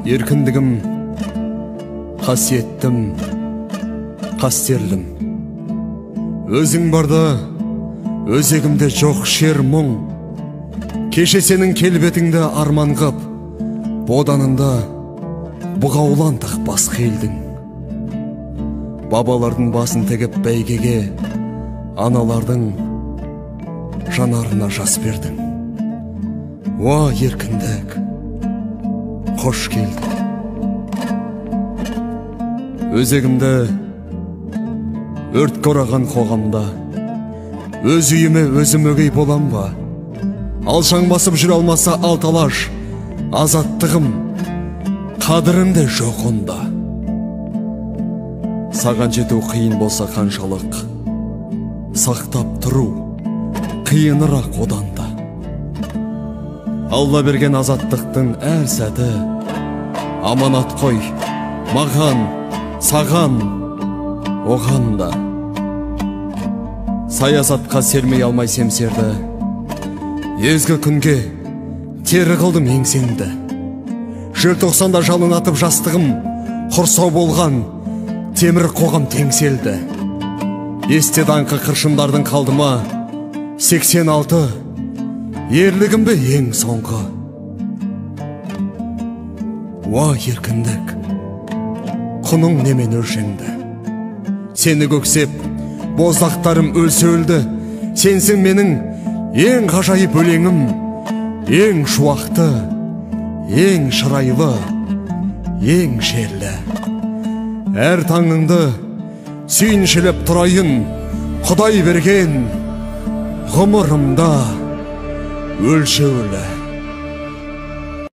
Еркіндігім, қасиеттім, қастерлім. Өзің барда, өзегімде жоқ шер мұң. Кеше сенің келбетіңді арман қып, боданында бұғауландық басқа елдің. Бабалардың басын тегіп бәйгеге, аналардың жанарына жас бердің. Уа еркіндік, қош келді. Өзегімді өрт қораған қоғамда, өз үйіме өзім өгей болам ба? Алшаң басып жүр алмаса алталаш, азаттығым, қадірім де жоқ онда. Саған жету қиын болса қаншалық, сақтап тұру қиынырақ одан да. Алла берген азаттықтың әр сәті аманат қой, маған, саған, оған да. Саясатқа сермей алмай семсерді, езгі күнге тері қылдым еңсеңді. Желтоқсанда жалын атып жастығым, құрсау болған темір қоғам теңселді. Есте даңқы қыршындардың қалдыма 86, ерлігім бе ең соңғы. Уа еркіндік, құның немен өлшенді. Сені көксеп, боздақтарым өлсе өлді. Сенсің менің ең ғажайып өлеңім, ең шуақты, ең шырайлы, ең шерлі. Әр таңыңды сүйіншілеп тұрайын, Құдай берген ғұмырымда өлшеулі.